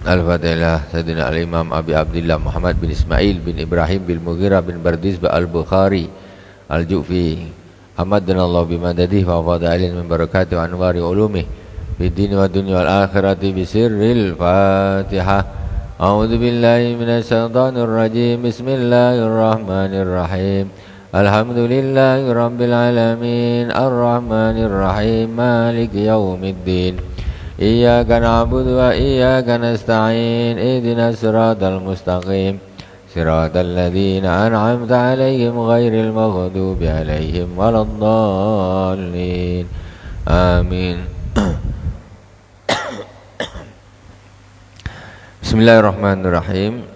Al-Fatihah Sayyidina Al-Imam Abi Abdillah Muhammad bin Ismail bin Ibrahim bin Mughirah bin Bardis Al-Bukhari Al-Ju'fi Amaddanallahu bimadadihi wa fada'ilin min barakati wa anwari ulumih fid dini wa dunya wal akhirati bisirril Fatihah. A'udzu billahi minasy syaithanir rajim. Bismillahirrahmanirrahim. Alhamdulillahi rabbil alamin arrahmanir rahim maliki yaumiddin. Iyyaka na'budu wa iyyaka nasta'in ihdinas siratal mustaqim siratal ladzina an'amta 'alaihim ghairil maghdubi 'alaihim waladdallin. Amin. Bismillahirrahmanirrahim.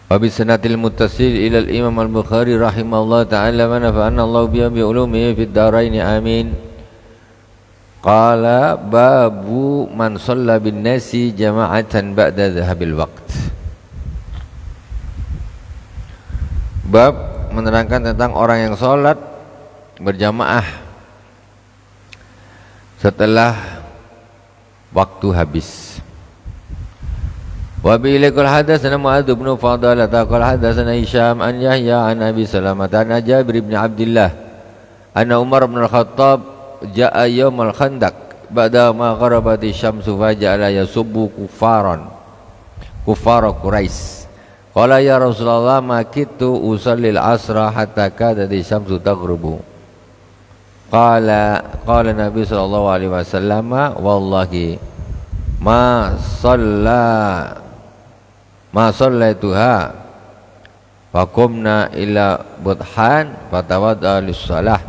Wa bisanatil muttasil ila al-Imam al-Bukhari rahimahullah ta'ala wa nafa'ana Allah bi ulumihi fid dharain amin. Qala babu man shalla bin nasi jama'atan ba'da dhahabil waqt. Bab menerangkan tentang orang yang sholat berjamaah setelah waktu habis. Wa bi ilaikul hadatsana Mu'adz bin Fadalah qala hadatsana Hisham an Yahya an Abi Salamah an Jabir bin Abdullah anna Umar bin Al-Khattab ja'a yaumal khandaq ba'da ma gharabati syamsu faja'ala yasubbu kuffara Quraisy. Qala ya Rasulullah ma kitu usallil asra hatta kadati syamsu taghrubu. Qala Nabi sallallahu alaihi wasallam wallahi ma sallaituha faqumna ila budhan fatawadda lis-shalah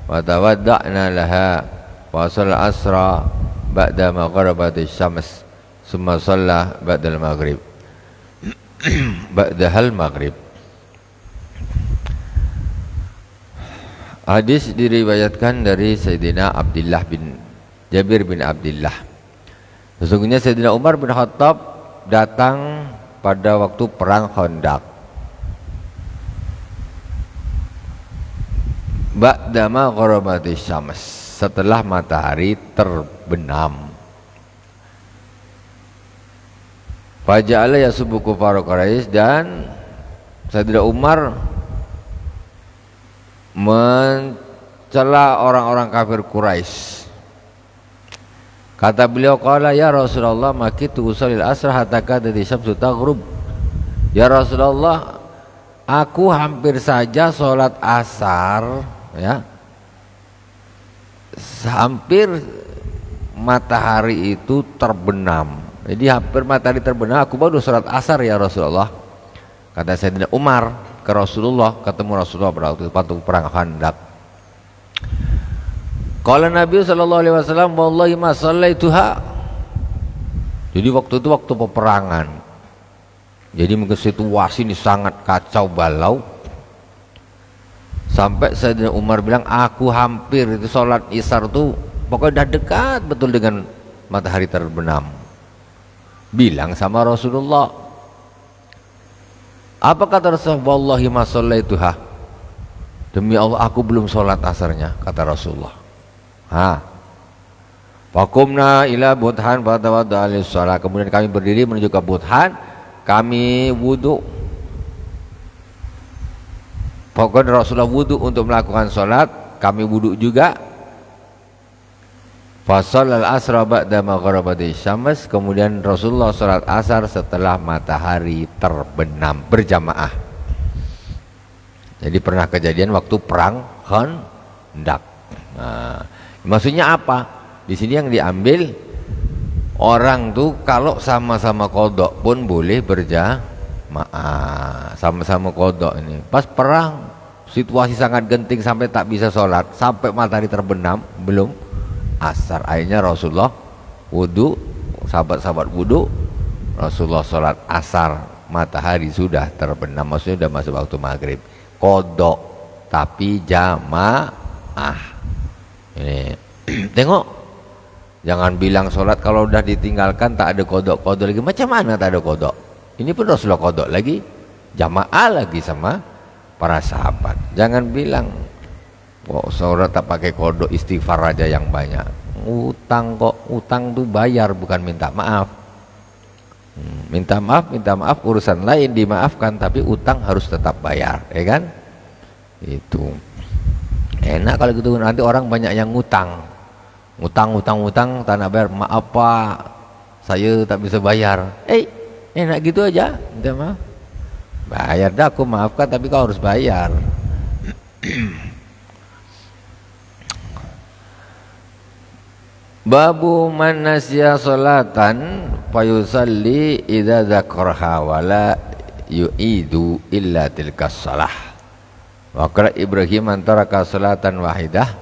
wa tawadda'na laha wa shalla asra ba'da ma gharabati syams summa shalla ba'dal maghrib ba'dahal maghrib. Hadis diriwayatkan dari Sayyidina Abdullah bin Jabir bin Abdullah. Sesungguhnya Sayyidina Umar bin Khattab datang pada waktu perang Khandaq. Ba'dama gharabati syams, setelah matahari terbenam. Faja'ala yasubbu kuffar Quraisy, dan Sayyidina Umar mencela orang-orang kafir Quraisy. Kata beliau, qala ya Rasulullah makitu usallil asra hatta kadati syamsu taghrub. Ya Rasulullah, aku hampir saja sholat asar, ya, hampir matahari itu terbenam. Jadi hampir matahari terbenam, aku baru sholat asar ya Rasulullah. Kata Sayyidina Umar ke Rasulullah, ketemu Rasulullah pada waktu perang Khandaq. Qala Nabi sallallahu alaihi wasallam wallahi ma sallaituha. Jadi waktu itu waktu peperangan. Jadi mungkin situasi ini sangat kacau balau. Sampai Sayyidina Umar bilang, aku hampir itu sholat isar tuh pokoknya udah dekat betul dengan matahari terbenam. Bilang sama Rasulullah. Apa kata Rasulullah? Wallahi ma shallaituha. Demi Allah aku belum sholat asarnya, kata Rasulullah. Faqumna ila budhan fatawadda lis-shalah. Kemudian kami berdiri menuju ke budhan, kami wudu. Pokoknya Rasulullah wudu untuk melakukan sholat, kami wudu juga. Fasallal asra ba'da ma gharabati syams. Kemudian Rasulullah sholat asar setelah matahari terbenam berjamaah. Jadi pernah kejadian waktu perang Khandaq. Maksudnya apa? Di sini yang diambil, orang tuh kalau sama-sama kodok pun boleh berjamaah, sama-sama kodok ini. Pas perang, situasi sangat genting sampai tak bisa sholat, sampai matahari terbenam, belum asar. Akhirnya Rasulullah wudu, sahabat-sahabat wudu, Rasulullah sholat asar, matahari sudah terbenam, maksudnya sudah masuk waktu maghrib. Kodok, tapi jamaah. Ini tengok, jangan bilang sholat kalau udah ditinggalkan tak ada kodok lagi. Macam mana tak ada kodok? Ini pun Rasulullah kodok lagi, jamaah lagi sama para sahabat. Jangan bilang, kok sholat tak pakai kodok, istighfar aja yang banyak. utang kok. Utang tuh bayar, bukan minta maaf. Minta maaf urusan lain dimaafkan, tapi utang harus tetap bayar, ya kan? Itu enak kalau gitu, nanti orang banyak yang ngutang, tanah bayar. Maaf Pak, saya tak bisa bayar. Enak gitu aja, minta maaf. Bayar dah, aku maafkan, tapi kau harus bayar. Babu man nasya salatan fayusalli idza dzakarha wala yu'idu illa tilka shalah. Wa qala Ibrahim antaraka salatan wahidah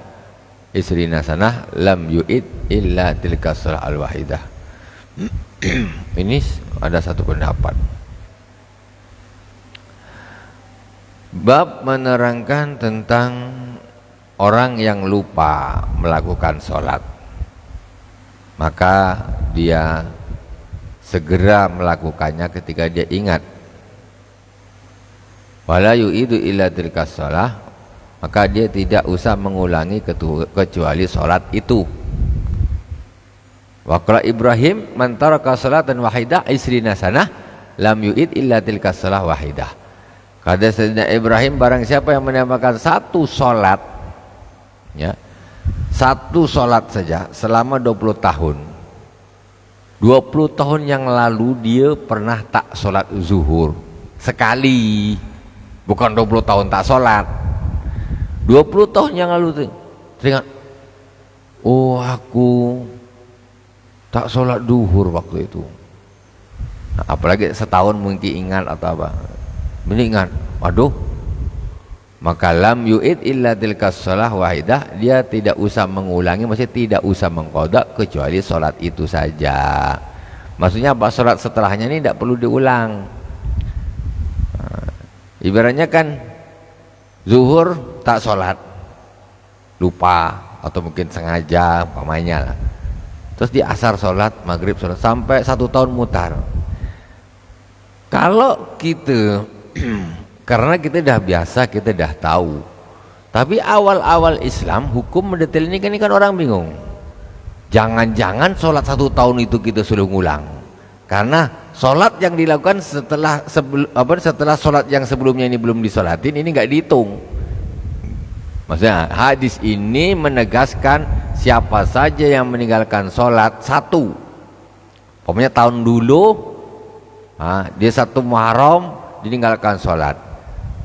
isrina sanah lam yu'id illa tilka shalah al wahidah. Ini ada satu pendapat. Bab menerangkan tentang orang yang lupa melakukan sholat, maka dia segera melakukannya ketika dia ingat. Wala yu'idu illa tilka shalah, maka dia tidak usah mengulangi kecuali sholat itu. Wa qala Ibrahim man taraka sholatan wahidah isrina sanah lam yu'id illa tilka shalah wahidah. Kata Sayyidina Ibrahim, barang siapa yang menambahkan satu sholat, ya, satu sholat saja selama 20 tahun. 20 tahun yang lalu dia pernah tak sholat zuhur sekali, bukan 20 tahun tak sholat. 20 tahun yang lalu teringat, oh aku tak sholat zuhur waktu itu. Nah, apalagi setahun mungkin ingat atau apa, mengingat, waduh, maka lam yu'id illa tilka shalah wahidah, dia tidak usah mengulangi, maksudnya tidak usah mengqada kecuali sholat itu saja. Maksudnya apa? Sholat setelahnya ini tidak perlu diulang. Ibaratnya kan zuhur tak sholat, lupa atau mungkin sengaja umpamanya lah, terus di asar sholat, maghrib sholat, sampai 1 tahun mutar. Kalau kita karena kita dah biasa, kita dah tahu. Tapi awal-awal Islam, hukum mendetail ini kan orang bingung. Jangan-jangan sholat 1 tahun itu kita sudah ngulang, karena sholat yang dilakukan setelah sholat yang sebelumnya ini belum disolatin, ini nggak dihitung. Maksudnya hadis ini menegaskan siapa saja yang meninggalkan sholat satu, pokoknya tahun dulu, dia 1 Muharram ditinggalkan sholat,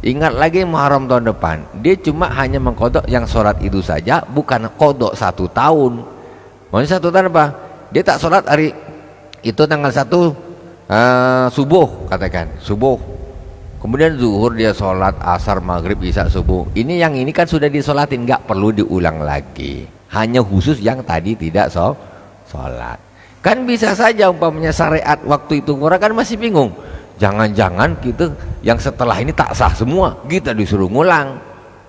ingat lagi Muharram tahun depan, dia cuma hanya mengkodok yang sholat itu saja, bukan kodok 1 tahun. Maksudnya 1 tahun apa? Dia tak sholat hari itu tanggal 1 subuh, katakan subuh, kemudian zuhur dia sholat, asar, maghrib, isya, subuh. Ini yang ini kan sudah disolatin, nggak perlu diulang lagi, hanya khusus yang tadi tidak sholat. Kan bisa saja umpamanya syariat waktu itu orang kan masih bingung, jangan-jangan kita yang setelah ini tak sah semua, kita disuruh ngulang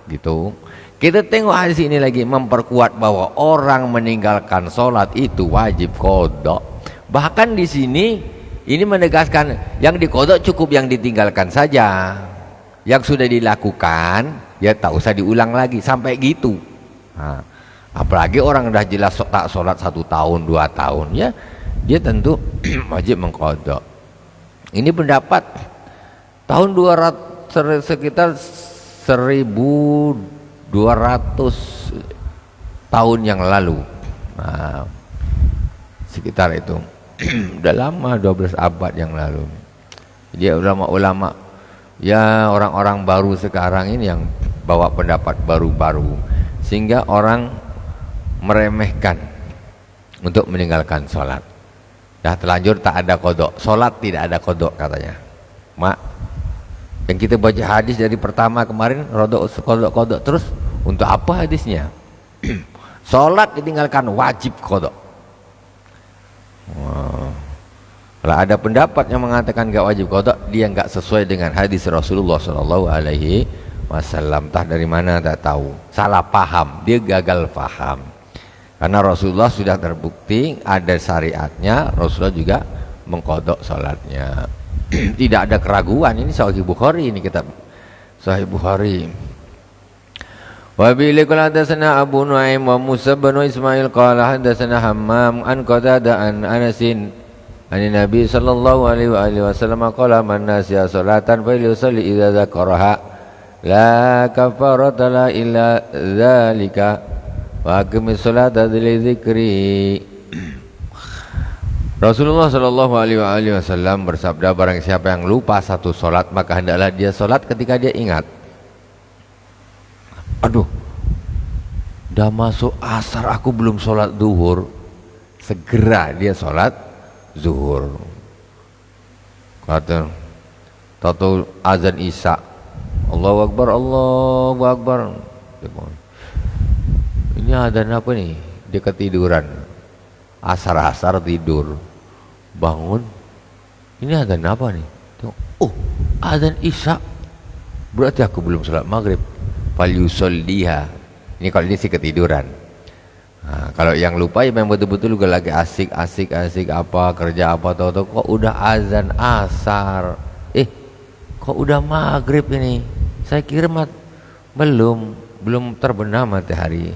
gitu. Kita tengok hadis ini lagi memperkuat bahwa orang meninggalkan sholat itu wajib qada. Bahkan di sini ini menegaskan yang diqada cukup yang ditinggalkan saja, yang sudah dilakukan ya tak usah diulang lagi sampai gitu. Apalagi orang udah jelas tak sholat 1 tahun 2 tahun, ya dia tentu wajib mengqada. Ini pendapat tahun 200, sekitar 1200 tahun yang lalu, sekitar itu. Udah lama, 12 abad yang lalu. Jadi ulama-ulama, ya orang-orang baru sekarang ini yang bawa pendapat baru-baru, sehingga orang meremehkan untuk meninggalkan sholat. Dah terlanjur tak ada kodok, sholat tidak ada kodok katanya. Mak, yang kita baca hadis dari pertama kemarin kodok terus, untuk apa hadisnya? Sholat ditinggalkan wajib kodok. Kalau ada pendapat yang mengatakan gak wajib kodok, dia gak sesuai dengan hadis Rasulullah SAW. Entah dari mana tak tahu, salah paham, dia gagal paham. Karena Rasulullah sudah terbukti ada syariatnya, Rasulullah juga mengkodok sholatnya. Tidak ada keraguan. Ini Sahih Bukhari, ini kitab Sahih Bukhari. Wa bihi qala hadatsana Abu Nuaim wa Musa bin Ismail qala hadatsana Hammam an Qatadah an Anasin an Nabi sallallahu alaihi wa alihi wasallam qala man nasiya salatan falyusalli idza dzakaraha la kafarata la illa dzalika wa aqimis salata lidzikri. Rasulullah sallallahu alaihi wasallam bersabda, barang siapa yang lupa satu salat maka hendaklah dia salat ketika dia ingat. Aduh, udah masuk asar aku belum sholat zuhur, segera dia sholat zuhur. Kata tahu azan isya, Allahu Akbar, Allahu Akbar. Ini azan apa nih? Dia ketiduran, asar tidur, bangun. Ini azan apa nih? Oh, azan isya, berarti aku belum sholat maghrib. Falyusolliha. Ini kalau ini sih ketiduran. Nah, kalau yang lupa ya memang betul-betul juga lagi asik apa kerja apa tahu kok udah azan asar. Kok udah maghrib ini? Saya kira belum terbenam matahari.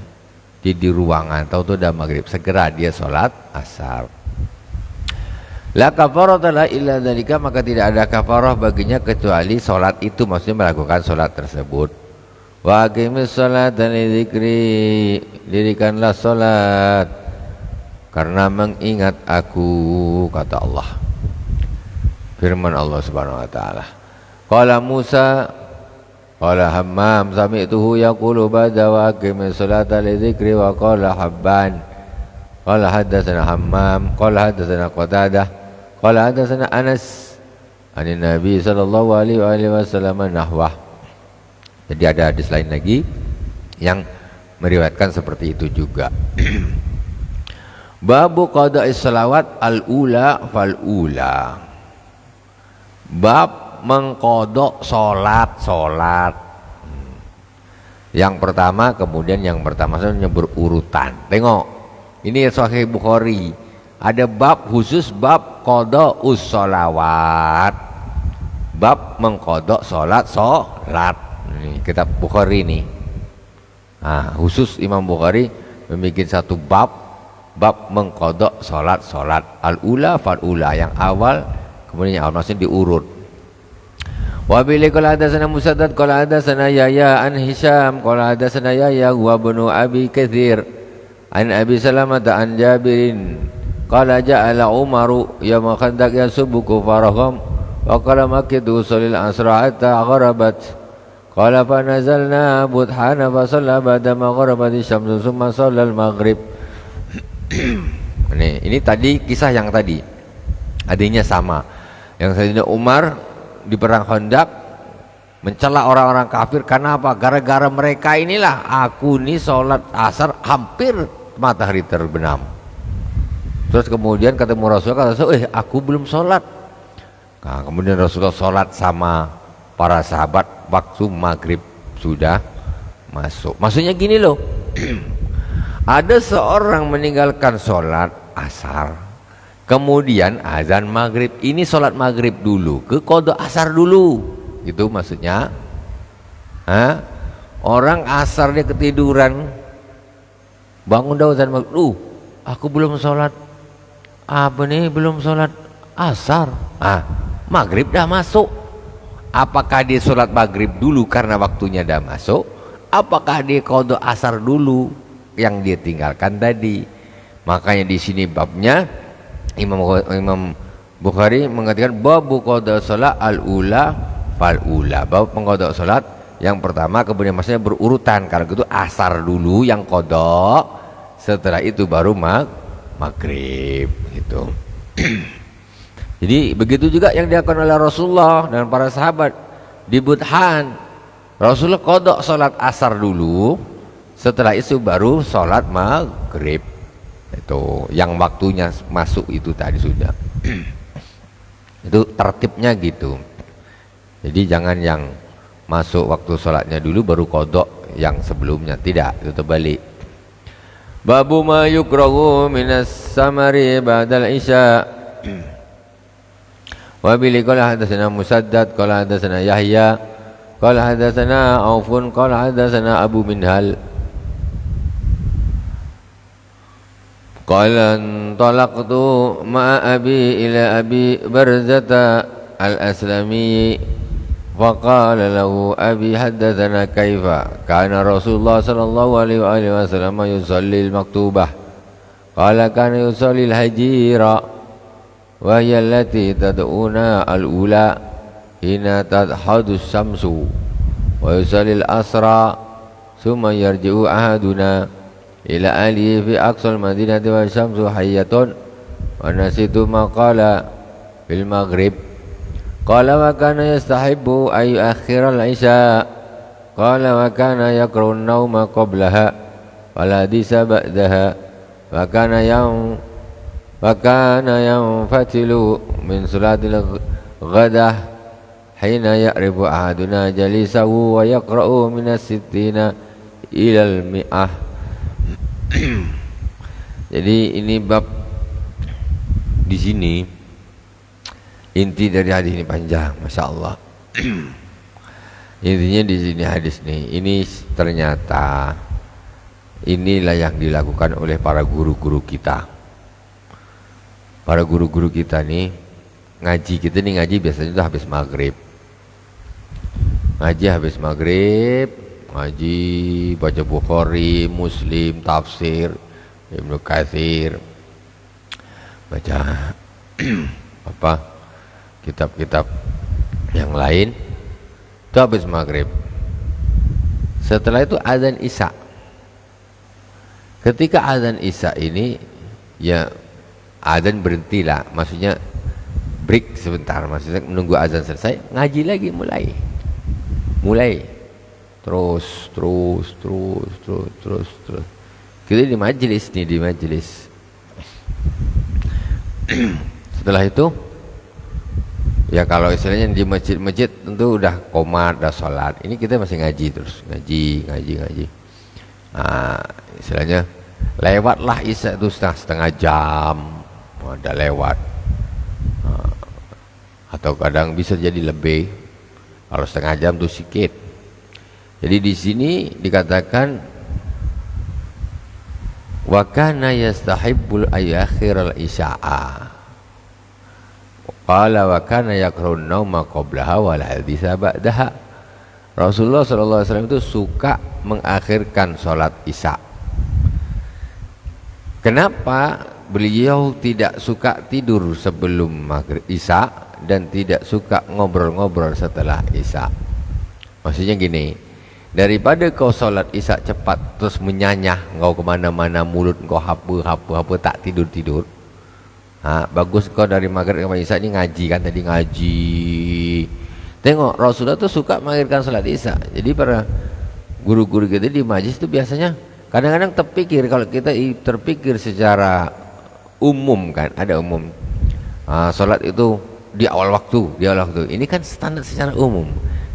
Di ruangan tahu udah maghrib, segera dia sholat asar. La kafarata la illa dzalika, maka tidak ada kafarah baginya kecuali sholat itu, maksudnya melakukan sholat tersebut. Wa aqimis salata lidzikri, dirikanlah salat karena mengingat aku, kata Allah. Firman Allah Subhanahu wa taala. Qala Musa qala Hammam sami'tuhu yaqulu ba'da wa aqimis salata lidzikri wa qala Habban qala hadatsana Hammam qala hadatsana Qatadah qala hadatsana Anas anin Nabi sallallahu alaihi wasallam nahwah. Jadi ada hadis lain lagi yang meriwayatkan seperti itu juga. Babu qada'is salawat al-ula fal-ula. Bab mengkodok solat. Yang pertama, kemudian yang pertama sebenarnya berurutan. Tengok, ini Sahih Bukhari. Ada bab khusus bab qada'us salawat. Bab mengkodok solat. Ini kitab Bukhari ini. Khusus Imam Bukhari membuat satu bab mengkodok solat al-ula fal-ula, yang awal kemudian yang awal, maksudnya diurut. Wa bihi qala hadatsana Musaddad qala hadatsana Yahya an Hisham qala hadatsana Yahya wa ibnu Abi Katsir an Abi Salamah an Jabirin qala ja'ala Umaru yawma Khandaq yasubbu kufarahum wa qala makidu salil asra hatta gharabat. Qala fa nazalna budhana fa shalla ba'da maghribati syamsu tsumma shallal maghrib. Ini tadi kisah yang tadi. Adanya sama. Yang Sayyidina Umar di perang Khandaq mencela orang-orang kafir karena apa? Gara-gara mereka inilah aku nih sholat asar hampir matahari terbenam. Terus kemudian ketemu Rasulullah, kata aku belum sholat. Nah, kemudian Rasulullah sholat sama para sahabat waktu maghrib sudah masuk. Maksudnya gini loh, ada seorang meninggalkan sholat asar, kemudian azan maghrib. Ini sholat maghrib dulu, ke qada asar dulu, itu maksudnya. Orang asar dia ketiduran, bangun dah azan maghrib. Aku belum sholat apa nih, belum sholat asar. Maghrib dah masuk. Apakah dia sholat maghrib dulu karena waktunya dah masuk? Apakah dia qada asar dulu yang dia tinggalkan tadi? Makanya di sini babnya Imam Bukhari mengatakan babu qada salat al-ula fal-ula. Bab mengqada salat yang pertama, kemudian maksudnya berurutan. Kalau gitu asar dulu yang qada, setelah itu baru maghrib gitu. Jadi begitu juga yang dilakukan oleh Rasulullah dan para sahabat di Budhan. Rasulullah qada salat asar dulu, setelah itu baru salat maghrib. Itu yang waktunya masuk itu tadi sudah. Itu tertibnya gitu. Jadi jangan yang masuk waktu salatnya dulu baru qada yang sebelumnya, tidak, itu terbalik. Babu ma yukrahu minas samari ba'dal isya. Wa bihi qala hadatsana Musaddad qala hadatsana Yahya qala hadatsana Aufun qala hadatsana Abu Minhal qala talaqtu ma'a abi ila abi Barzata al-Aslami faqala lahu abi haddatsana kaifa kana Rasulullah sallallahu alaihi wasallam yusalli al-maktubah qala kana yusalli al-hajira wa hiya allati tad'una al-ula hina tadhadu syamsu wa yusalli al-asra thumma yarji'u ahaduna ila alihi fi aqsal madinati wa syamsu hayyatun wa nasitu ma qala fil maghrib qala wa kana yastahibbu ay yuakhkhira al-isya qala wa kana yakrahu an-nawma qablaha wal hadisa ba'daha wa kana yanfatilu min salatil ghadah hina ya'ribu ahaduna jalisahu wa yaqra'u min as-sittina ila al-mi'ah. Jadi ini bab di sini inti dari hadis ini panjang, masya Allah. Intinya di sini hadis ini ternyata inilah yang dilakukan oleh para guru-guru kita. Para guru-guru kita nih ngaji, kita nih ngaji biasanya itu habis maghrib. Ngaji habis maghrib, ngaji baca Bukhari, Muslim, tafsir Ibnu Katsir, baca apa kitab-kitab yang lain itu habis maghrib. Setelah itu azan isya. Ketika azan isya ini ya azan berhentilah, maksudnya break sebentar, maksudnya menunggu azan selesai, ngaji lagi mulai terus. Kita di majelis setelah itu ya kalau istilahnya di masjid tentu udah qomat, udah sholat. Ini kita masih ngaji terus, ngaji. Nah, istilahnya lewatlah isya itu setengah jam, ada lewat. Atau kadang bisa jadi lebih. Kalau setengah jam tuh sedikit. Jadi di sini dikatakan wa kana yastahibbul ayakhiral isya'a. Qala wa kana yakrun nauma qablaha wal haditsa ba'daha. Rasulullah sallallahu alaihi wasallam itu suka mengakhirkan salat isya. Kenapa beliau tidak suka tidur sebelum maghrib isya dan tidak suka ngobrol-ngobrol setelah isya? Maksudnya gini, daripada kau sholat isya cepat terus menyanyah, kau kemana-mana mulut kau hapu tak tidur. Bagus kau dari maghrib ke isya ini ngaji kan, tadi ngaji. Tengok Rasulullah tuh suka mengakhirkan sholat isya. Jadi para guru-guru kita di majlis itu biasanya kadang-kadang terpikir, kalau kita terpikir secara umum kan, ada umum sholat itu di awal waktu. Ini kan standar secara umum.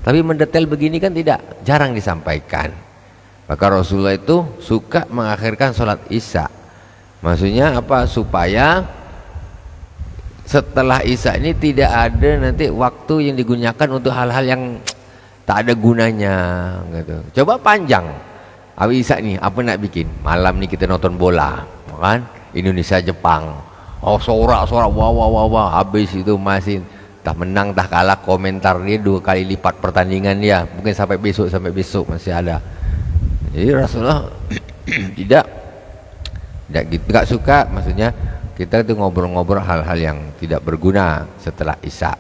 Tapi mendetail begini kan tidak, jarang disampaikan. Maka Rasulullah itu suka mengakhirkan sholat isya. Maksudnya apa? Supaya setelah isya ini tidak ada nanti waktu yang digunakan untuk hal-hal yang tak ada gunanya gitu. Coba panjang habis isya nih, apa nak bikin? Malam nih kita nonton bola, kan? Indonesia Jepang. Oh, sorak wah, habis itu masih tah menang tah kalah, komentar dia 2 kali lipat pertandingan dia, mungkin sampai besok masih ada. Jadi Rasulullah tidak gitu, nggak suka. Maksudnya kita itu ngobrol-ngobrol hal-hal yang tidak berguna setelah isya.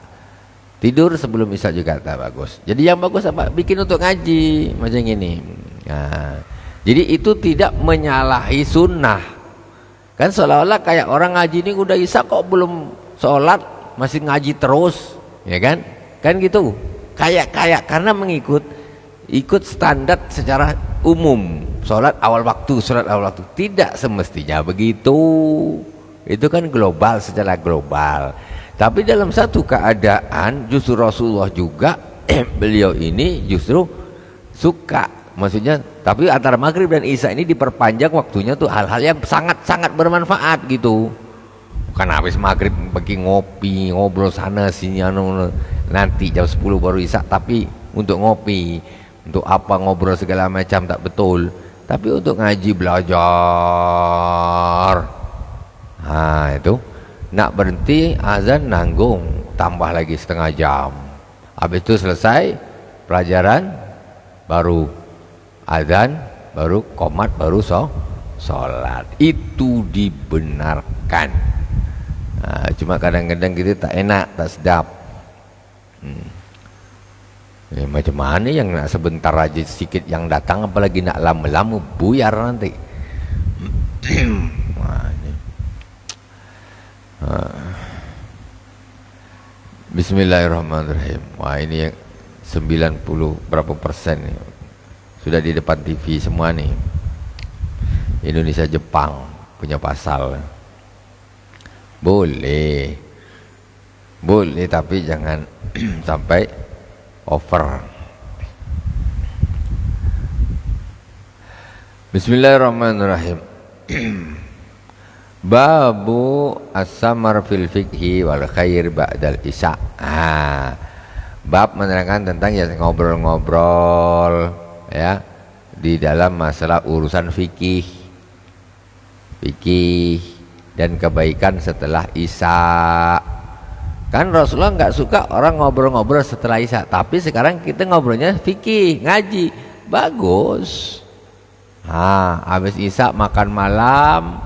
Tidur sebelum isya juga tak bagus. Jadi yang bagus apa? Bikin untuk ngaji macam ini. Nah, jadi itu tidak menyalahi sunnah. Kan seolah-olah kayak orang ngaji ini udah isya kok belum sholat, masih ngaji terus, ya kan? Kan gitu. Kayak karena ikut standar secara umum. Sholat awal waktu. Tidak semestinya begitu. Itu kan global, secara global. Tapi dalam satu keadaan justru Rasulullah juga beliau ini justru suka, maksudnya, tapi antara maghrib dan isya ini diperpanjang waktunya tuh hal-hal yang sangat-sangat bermanfaat gitu. Bukan habis maghrib pergi ngopi, ngobrol sana sini, nanti jam 10 baru isya, tapi untuk ngopi, untuk apa ngobrol segala macam tak betul. Tapi untuk ngaji belajar, nah itu nak berhenti azan nanggung, tambah lagi setengah jam. Habis itu selesai pelajaran, baru azan, baru qomat, baru sholat. Itu dibenarkan. Nah, cuma kadang-kadang kita tak enak, tak sedap. Macam mana yang nak sebentar aja sedikit yang datang, apalagi nak lama-lama buyar nanti. Bismillahirrahmanirrahim. Wah, ini yang 90 berapa persen nih. Sudah di depan TV semua nih. Indonesia Jepang punya pasal. Boleh tapi jangan sampai over. Bismillahirrahmanirrahim. Babu as-samar fil fikhi wal khair ba'dal isya. Bab menerangkan tentang ya ngobrol-ngobrol ya di dalam masalah urusan fikih dan kebaikan setelah isya. Kan Rasulullah nggak suka orang ngobrol-ngobrol setelah isya, tapi sekarang kita ngobrolnya fikih, ngaji, bagus. Habis isya makan malam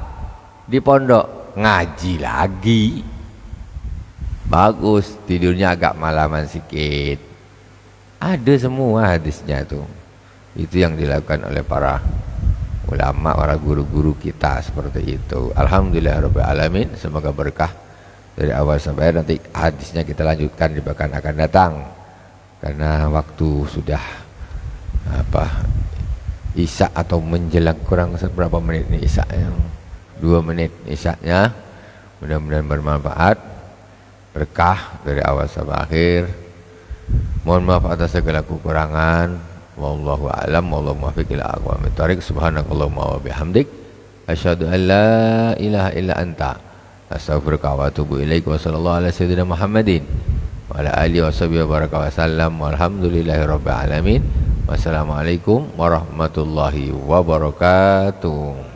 di pondok, ngaji lagi, bagus. Tidurnya agak malaman sedikit, ada semua hadisnya tuh. Itu yang dilakukan oleh para ulama, para guru-guru kita seperti itu. Alhamdulillahirabbil alamin. Semoga berkah dari awal sampai akhir. Nanti hadisnya kita lanjutkan di pekan akan datang, karena waktu sudah isya atau menjelang kurang berapa menit nih isya, 2 menit isyanya. Mudah-mudahan bermanfaat, berkah dari awal sampai akhir. Mohon maaf atas segala kekurangan. Wallahu a'lam, wallahu muwaffiq ila aqwamit thoriq. Subhanakallahumma wa bihamdik, asyhadu an la ilaha illa anta, astaghfiruka wa atubu ilaik. Wa sallallahu ala sayyidina Muhammadin wa ala alihi washabihi wa baraka wa sallam. Walhamdulillahirabbil alamin. Wassalamualaikum warahmatullahi wabarakatuh.